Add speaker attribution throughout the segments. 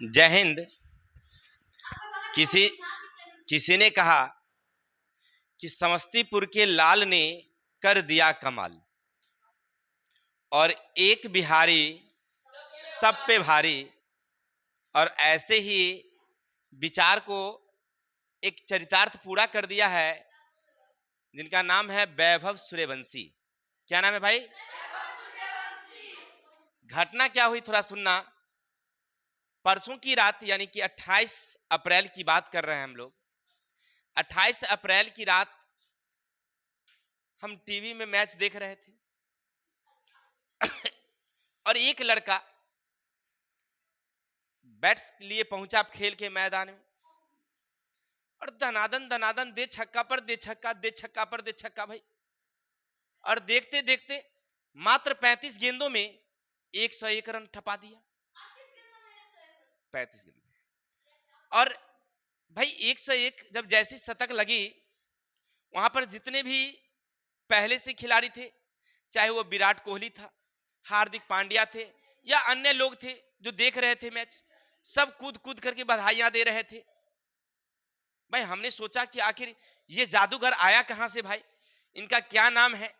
Speaker 1: जय हिंद। किसी किसी ने कहा कि समस्तीपुर के लाल ने कर दिया कमाल, और एक बिहारी सब पे भारी। और ऐसे ही विचार को एक चरितार्थ पूरा कर दिया है, जिनका नाम है वैभव सूर्यवंशी। क्या नाम है भाई? घटना क्या हुई थोड़ा सुनना। परसों की रात यानी कि 28 अप्रैल की बात कर रहे हैं हम लोग। 28 अप्रैल की रात हम टीवी में मैच देख रहे थे और एक लड़का बैट्स लिए पहुंचा खेल के मैदान में, और दनादन दनादन दे छक्का पर दे छक्का, दे छक्का पर दे छक्का भाई। और देखते देखते मात्र 35 गेंदों में 101 रन ठपा दिया। 35 गेंदों में। और भाई 101 जब जैसी शतक लगी, वहां पर जितने भी पहले से खिलाड़ी थे, चाहे वो विराट कोहली था, हार्दिक पांड्या थे, या अन्य लोग थे जो देख रहे थे मैच, सब कूद कूद करके बधाइयां दे रहे थे। भाई हमने सोचा कि आखिर ये जादूगर आया कहां से भाई, इनका क्या नाम है।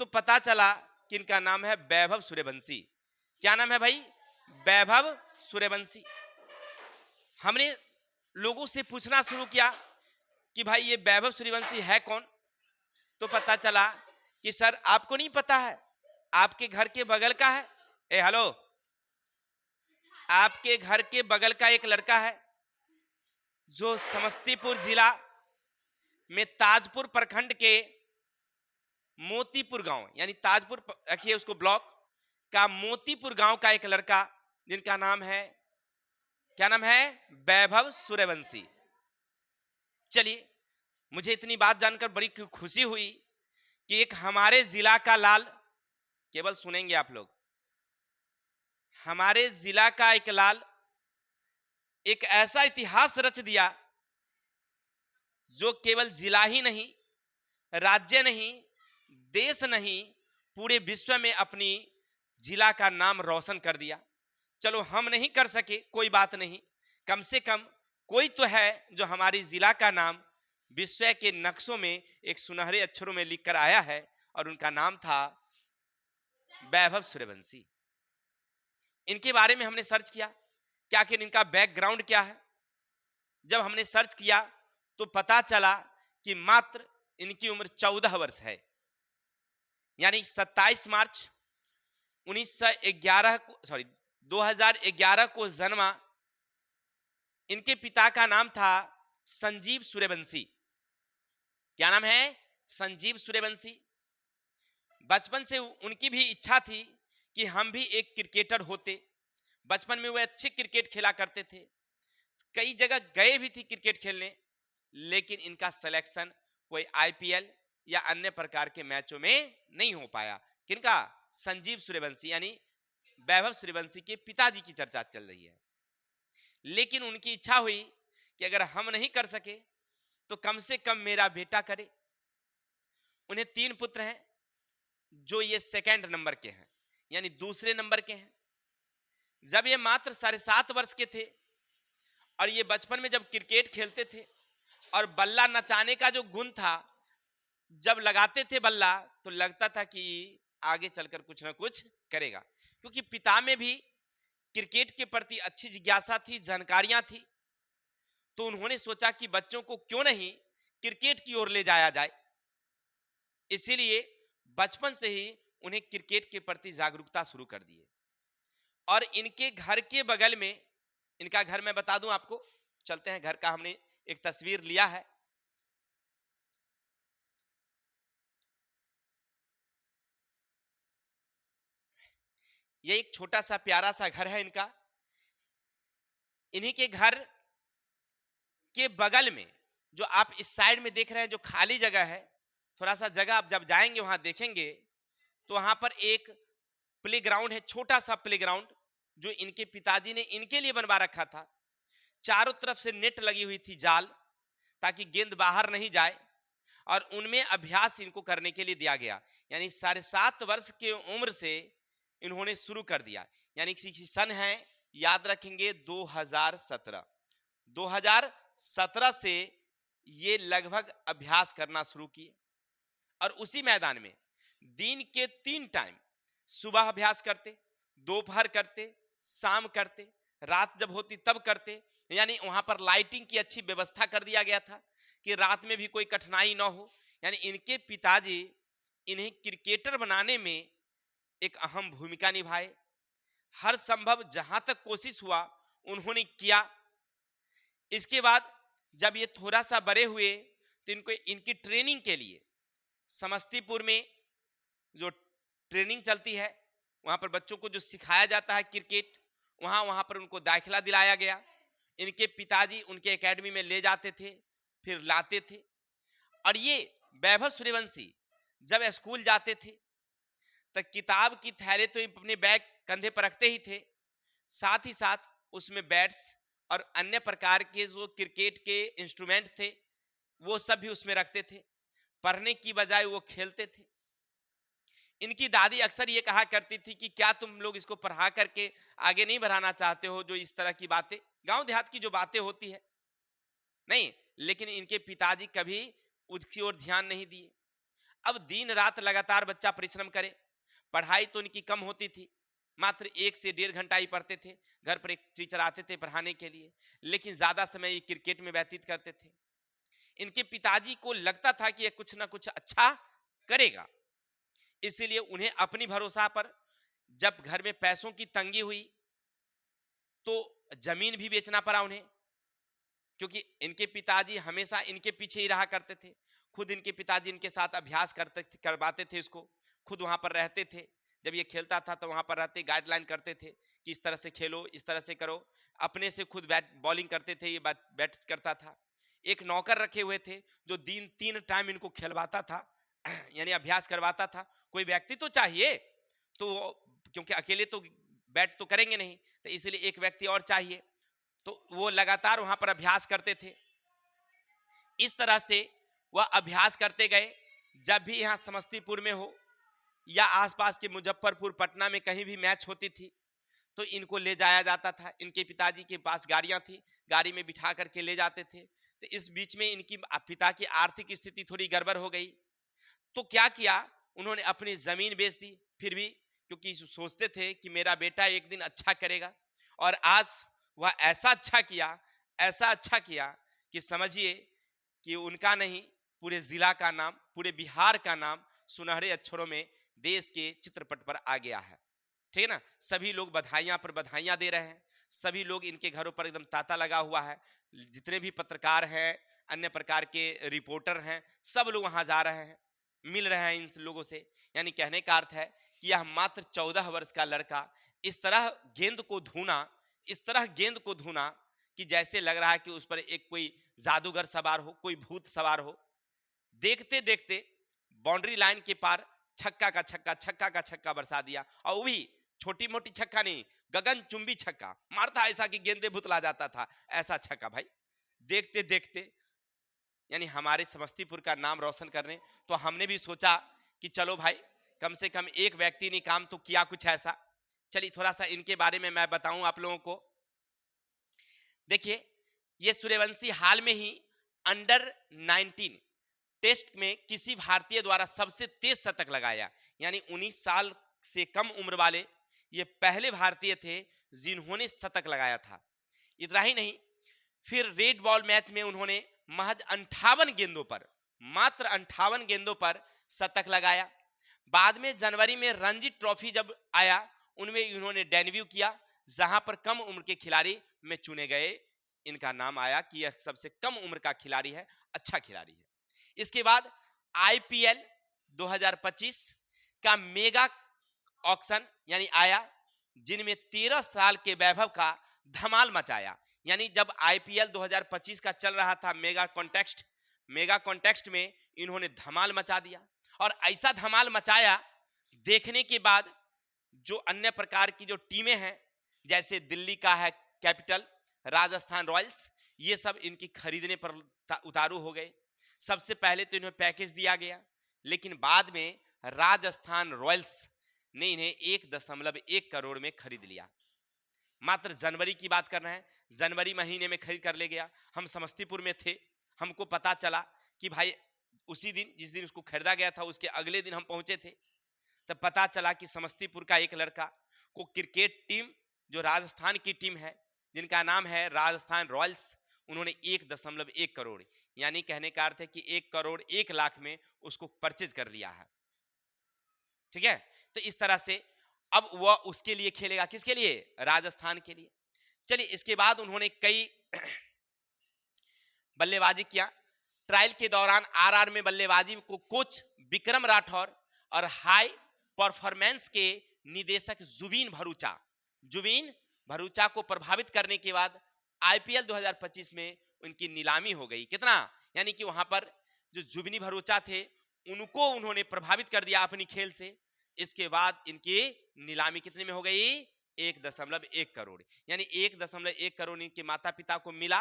Speaker 1: तो पता चला कि इनका नाम है वैभव सूर्यवंशी। क्या नाम है भाई? वैभव सूर्यवंशी। हमने लोगों से पूछना शुरू किया कि भाई ये वैभव सूर्यवंशी है कौन। तो पता चला कि सर आपको नहीं पता है, आपके घर के बगल का है। हेलो, आपके घर के बगल का एक लड़का है जो समस्तीपुर जिला में ताजपुर प्रखंड के मोतीपुर गांव, यानी ताजपुर रखिए उसको, ब्लॉक का मोतीपुर गांव का एक लड़का, जिनका नाम है, क्या नाम है? वैभव सूर्यवंशी। चलिए, मुझे इतनी बात जानकर बड़ी खुशी हुई कि एक हमारे जिला का लाल, केवल सुनेंगे आप लोग, हमारे जिला का एक लाल एक ऐसा इतिहास रच दिया जो केवल जिला ही नहीं, राज्य नहीं, देश नहीं, पूरे विश्व में अपनी जिला का नाम रोशन कर दिया। चलो हम नहीं कर सके, कोई बात नहीं, कम से कम कोई तो है जो हमारी जिला का नाम विश्व के नक्शों में एक सुनहरे अक्षरों में लिखकर आया है, और उनका नाम था वैभव सूर्यवंशी। इनके बारे में हमने सर्च किया कि आखिर इनका बैकग्राउंड क्या है। जब हमने सर्च किया तो पता चला कि मात्र इनकी उम्र 14 वर्ष है, यानी 27 मार्च 1911 को, 2011 को जन्मा। इनके पिता का नाम था संजीव सूर्यवंशी। क्या नाम है? संजीव सूर्यवंशी। बचपन से उनकी भी इच्छा थी कि हम भी एक क्रिकेटर होते। बचपन में वे अच्छे क्रिकेट खेला करते थे, कई जगह गए भी थे क्रिकेट खेलने, लेकिन इनका सिलेक्शन कोई आईपीएल या अन्य प्रकार के मैचों में नहीं हो पाया। किनका? संजीव सूर्यवंशी, यानी वैभव सूर्यवंशी के पिताजी की चर्चा चल रही है। लेकिन उनकी इच्छा हुई कि अगर हम नहीं कर सके तो कम से कम मेरा बेटा करे। उन्हें 3 पुत्र हैं, जो ये सेकंड नंबर के हैं, यानी दूसरे नंबर के हैं। जब ये मात्र 7.5 वर्ष के थे और ये बचपन में जब क्रिकेट खेलते थे और बल्ला नचाने का जो गुण था, जब लगाते थे बल्ला तो लगता था कि आगे चलकर कुछ ना कुछ करेगा, क्योंकि पिता में भी क्रिकेट के प्रति अच्छी जिज्ञासा थी, जानकारियां थी। तो उन्होंने सोचा कि बच्चों को क्यों नहीं क्रिकेट की ओर ले जाया जाए। इसीलिए बचपन से ही उन्हें क्रिकेट के प्रति जागरूकता शुरू कर दी। और इनके घर के बगल में, इनका घर मैं बता दूं आपको, चलते हैं घर का, हमने एक तस्वीर लिया है। ये एक छोटा सा प्यारा सा घर है इनका। इन्हीं के घर के बगल में जो आप इस साइड में देख रहे हैं, जो खाली जगह है, थोड़ा सा जगह आप जब जाएंगे वहां देखेंगे तो वहां पर एक प्लेग्राउंड है, छोटा सा प्लेग्राउंड, जो इनके पिताजी ने इनके लिए बनवा रखा था। चारों तरफ से नेट लगी हुई थी, जाल, ताकि गेंद बाहर नहीं जाए, और उनमें अभ्यास इनको करने के लिए दिया गया। यानी 7.5 वर्ष की उम्र से इन्होंने शुरू कर दिया। यानी कि सन है याद रखेंगे 2017। 2017 से ये लगभग अभ्यास करना शुरू किए और उसी मैदान में दिन के 3 टाइम, सुबह अभ्यास करते, दोपहर करते, शाम करते, रात जब होती तब करते। यानी वहां पर लाइटिंग की अच्छी व्यवस्था कर दिया गया था कि रात में भी कोई कठिनाई ना हो। यानी इनके पिताजी इन्हें क्रिकेटर बनाने में एक अहम भूमिका निभाए। हर संभव जहां तक कोशिश हुआ उन्होंने किया। इसके बाद जब ये थोड़ा सा बड़े हुए तो इनको इनकी ट्रेनिंग के लिए समस्तीपुर में जो ट्रेनिंग चलती है, वहां पर बच्चों को जो सिखाया जाता है क्रिकेट, वहां पर उनको दाखिला दिलाया गया। इनके पिताजी उनके एकेडमी में ले जाते थे, फिर लाते थे। और ये वैभव सूर्यवंशी जब स्कूल जाते थे तो किताब की थैले तो अपने बैग कंधे पर रखते ही थे, साथ ही साथ उसमें बैट्स और अन्य प्रकार के जो क्रिकेट के इंस्ट्रूमेंट थे वो सब भी उसमें रखते थे। पढ़ने की बजाय वो खेलते थे। इनकी दादी अक्सर ये कहा करती थी कि क्या तुम लोग इसको पढ़ा करके आगे नहीं बढ़ाना चाहते हो, जो इस तरह की बातें, गांव देहात की जो बातें होती है नहीं। लेकिन इनके पिताजी कभी उसकी ओर ध्यान नहीं दिए। अब दिन रात लगातार बच्चा परिश्रम करे, पढ़ाई तो इनकी कम होती थी, मात्र 1 से 1.5 घंटा ही पढ़ते थे। घर पर एक टीचर आते थे पढ़ाने के लिए, लेकिन ज्यादा समय ये क्रिकेट में व्यतीत करते थे। इनके पिताजी को लगता था कि ये कुछ ना कुछ अच्छा करेगा, इसीलिए उन्हें अपनी भरोसा पर जब घर में पैसों की तंगी हुई तो जमीन भी बेचना पड़ा उन्हें, क्योंकि इनके पिताजी हमेशा इनके पीछे ही रहा करते थे। खुद इनके पिताजी इनके साथ अभ्यास करवाते थे इसको, खुद वहां पर रहते थे। जब ये खेलता था तो वहां पर रहते गाइडलाइन करते थे कि इस तरह से खेलो, इस तरह से करो। अपने से खुद बैट बॉलिंग करते थे, ये बैट्स करता था। एक नौकर रखे हुए थे जो दिन 3 टाइम इनको खिलवाता था यानी अभ्यास करवाता था। कोई व्यक्ति तो चाहिए, तो क्योंकि अकेले तो बैट तो करेंगे नहीं, तो इसलिए एक व्यक्ति और चाहिए। तो वो लगातार वहां पर अभ्यास करते थे। इस तरह से वह अभ्यास करते गए। जब भी यहाँ समस्तीपुर में हो या आसपास के मुजफ्फरपुर, पटना में कहीं भी मैच होती थी तो इनको ले जाया जाता था। इनके पिताजी के पास गाड़ियां थी, गाड़ी में बिठा करके ले जाते थे। तो इस बीच में इनकी पिता की आर्थिक स्थिति थोड़ी गड़बड़ हो गई, तो क्या किया, उन्होंने अपनी जमीन बेच दी। फिर भी क्योंकि सोचते थे कि मेरा बेटा एक दिन अच्छा करेगा, और आज वह ऐसा अच्छा किया, ऐसा अच्छा किया कि समझिए कि उनका नहीं, पूरे जिला का नाम, पूरे बिहार का नाम सुनहरे अक्षरों में देश के चित्रपट पर आ गया है। ठीक है ना। सभी लोग बधाइयां पर बधाइयां दे रहे हैं, सभी लोग इनके घरों पर एकदम तांता लगा हुआ है। जितने भी पत्रकार हैं, अन्य प्रकार के रिपोर्टर हैं, सब लोग वहां जा रहे हैं, मिल रहे हैं इन लोगों से। यानी कहने का अर्थ है कि यह मात्र 14 वर्ष का लड़का इस तरह गेंद को धुना, इस तरह गेंद को धुना कि जैसे लग रहा है कि उस पर एक कोई जादूगर सवार हो, कोई भूत सवार हो। देखते देखते बाउंड्री लाइन के पार छक्का का छक्का, छक्का का छक्का बरसा दिया। और वो भी छोटी मोटी छक्का नहीं, गगन चुंबी छक्का मारता, ऐसा कि गेंदे भुतला जाता था, ऐसा छक्का भाई। देखते देखते यानी हमारे समस्तीपुर का नाम रोशन करने, तो हमने भी सोचा कि चलो भाई, कम से कम एक व्यक्ति ने काम तो किया कुछ ऐसा। चलिए थोड़ा सा इनके बारे में मैं बताऊं आप लोगों को। देखिए, ये सूर्यवंशी हाल में ही अंडर 19 टेस्ट में किसी भारतीय द्वारा सबसे तेज शतक लगाया। यानी 19 साल से कम उम्र वाले ये पहले भारतीय थे जिन्होंने शतक लगाया था। इतना ही नहीं, फिर रेड बॉल मैच में उन्होंने महज 58 गेंदों पर, मात्र 58 गेंदों पर शतक लगाया। बाद में जनवरी में रणजी ट्रॉफी जब आया, उनमें इन्होंने डेब्यू किया, जहां पर कम उम्र के खिलाड़ी में चुने गए। इनका नाम आया कि यह सबसे कम उम्र का खिलाड़ी है, अच्छा खिलाड़ी है। इसके बाद आईपीएल 2025 का मेगा ऑक्शन यानी आया, जिनमें 13 साल के वैभव का धमाल मचाया। यानी जब आईपीएल 2025 का चल रहा था मेगा कॉन्टेक्स्ट में इन्होंने धमाल मचा दिया। और ऐसा धमाल मचाया देखने के बाद जो अन्य प्रकार की जो टीमें हैं, जैसे दिल्ली का है कैपिटल, राजस्थान रॉयल्स, ये सब इनकी खरीदने पर उतारू हो गए। सबसे पहले तो इन्हें पैकेज दिया गया, लेकिन बाद में राजस्थान रॉयल्स ने इन्हें 1.1 करोड़ में खरीद लिया। मात्र जनवरी की बात कर रहे हैं, जनवरी महीने में खरीद कर ले गया। हम समस्तीपुर में थे, हमको पता चला कि भाई उसी दिन जिस दिन उसको खरीदा गया था उसके अगले दिन हम पहुंचे थे, तब पता चला कि समस्तीपुर का एक लड़का को क्रिकेट टीम जो राजस्थान की टीम है जिनका नाम है राजस्थान रॉयल्स, उन्होंने 1.1 करोड़ यानी कहने का अर्थ है कि 1 करोड़ 1 लाख में उसको परचेज कर लिया है। ठीक है, तो इस तरह से अब वह उसके लिए खेलेगा, किसके लिए? राजस्थान के लिए। चलिए इसके बाद उन्होंने कई बल्लेबाजी किया। ट्रायल के दौरान आरआर में बल्लेबाजी को कोच विक्रम राठौर और हाई परफॉर्मेंस के निदेशक जुबीन भरूचा को प्रभावित करने के बाद आईपीएल 2025 में उनकी नीलामी हो गई। कितना? यानी कि वहां पर जो जुबिनी भरूचा थे उनको उन्होंने प्रभावित कर दिया अपनी खेल से। इसके बाद इनकी नीलामी कितने में हो गई? 1.1 करोड़। यानी 1.1 करोड़ इनके माता पिता को मिला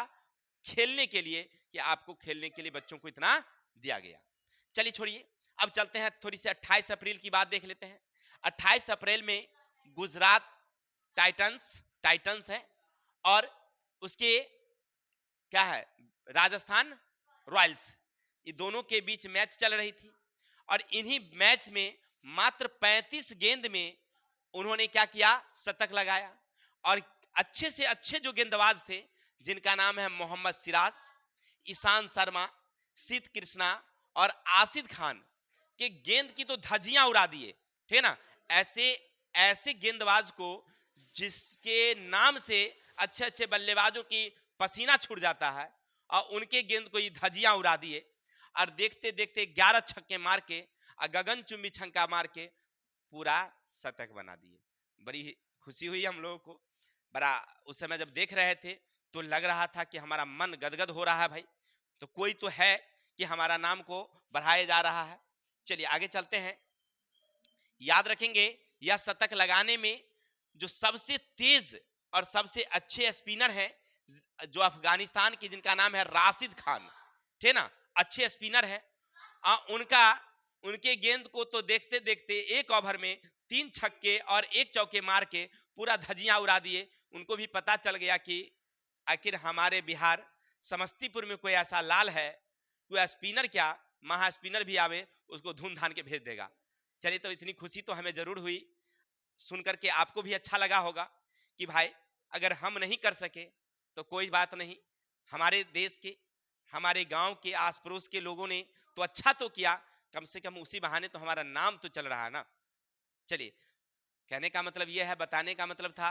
Speaker 1: खेलने के लिए, कि आपको खेलने के लिए बच्चों को इतना दिया गया। चलिए छोड़िए, अब चलते हैं थोड़ी सी 28 अप्रैल की बात देख लेते हैं। 28 अप्रैल में गुजरात टाइटंस है और उसके क्या है राजस्थान रॉयल्स, ये दोनों के बीच मैच चल रही थी और इन्हीं मैच में मात्र 35 गेंद में उन्होंने क्या किया? शतक लगाया। और अच्छे से अच्छे जो गेंदबाज थे जिनका नाम है मोहम्मद सिराज, ईशान शर्मा, शीत कृष्णा और आसिद खान के गेंद की तो धज्जियां उड़ा दिए। ठीक है ना, ऐसे गेंदबाज को जिसके नाम से अच्छे अच्छे बल्लेबाजों की पसीना छूट जाता है और उनके गेंद को ये धज्जियां उड़ा दिए और देखते देखते 11 छक्के मार के और गगनचुंबी छक्का मार के पूरा शतक बना दिए। बड़ी खुशी हुई हम लोगों को। बड़ा उस समय जब देख रहे थे तो लग रहा था कि हमारा मन गदगद हो रहा है, भाई तो कोई तो है कि हमारा नाम को बढ़ाया जा रहा है। चलिए आगे चलते हैं। याद रखेंगे यह शतक लगाने में जो सबसे तेज और सबसे अच्छे स्पिनर हैं जो अफगानिस्तान के, जिनका नाम है राशिद खान, ठीक ना, अच्छे स्पिनर है। उनके गेंद को तो देखते देखते एक ओवर में 3 छक्के और 1 चौके मार के पूरा धज्जियां उड़ा दिए। उनको भी पता चल गया कि आखिर हमारे बिहार समस्तीपुर में कोई ऐसा लाल है, कोई स्पिनर क्या महा स्पिनर भी आवे उसको धूम धान के भेज देगा। चलिए, तो इतनी खुशी तो हमें जरूर हुई, सुनकर के आपको भी अच्छा लगा होगा कि भाई अगर हम नहीं कर सके तो कोई बात नहीं, हमारे देश के हमारे गांव के आस पड़ोस के लोगों ने तो अच्छा तो किया, कम से कम उसी बहाने तो हमारा नाम तो चल रहा है ना। चलिए, कहने का मतलब यह है, बताने का मतलब था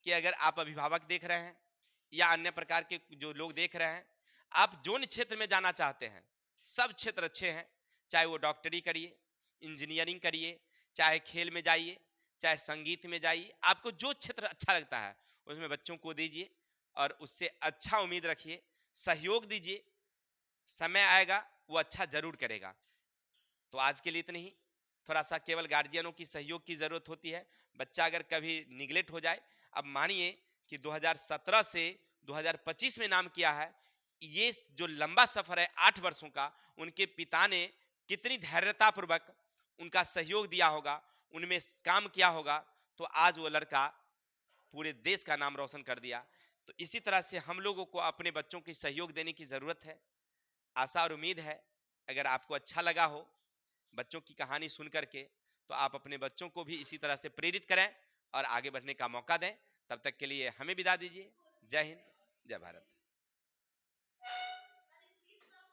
Speaker 1: कि अगर आप अभिभावक देख रहे हैं या अन्य प्रकार के जो लोग देख रहे हैं, आप जोन क्षेत्र में जाना चाहते हैं, सब क्षेत्र अच्छे हैं, चाहे वो डॉक्टरी करिए, इंजीनियरिंग करिए, चाहे खेल में जाइए, चाहे संगीत में जाइए, आपको जो क्षेत्र अच्छा लगता है उसमें बच्चों को दीजिए और उससे अच्छा उम्मीद रखिए, सहयोग दीजिए, समय आएगा वो अच्छा जरूर करेगा। तो आज के लिए इतनी ही। थोड़ा सा केवल गार्जियनों की सहयोग की जरूरत होती है। बच्चा अगर कभी निगलेक्ट हो जाए, अब मानिए कि 2017 से 2025 में नाम किया है, ये जो लंबा सफर है 8 वर्षों का, उनके पिता ने कितनी धैर्यता पूर्वक उनका सहयोग दिया होगा, उनमें काम किया होगा, तो आज वो लड़का पूरे देश का नाम रोशन कर दिया। तो इसी तरह से हम लोगों को अपने बच्चों की सहयोग देने की जरूरत है। आशा और उम्मीद है अगर आपको अच्छा लगा हो बच्चों की कहानी सुन करके, तो आप अपने बच्चों को भी इसी तरह से प्रेरित करें और आगे बढ़ने का मौका दें। तब तक के लिए हमें विदा दीजिए। जय हिंद, जय भारत।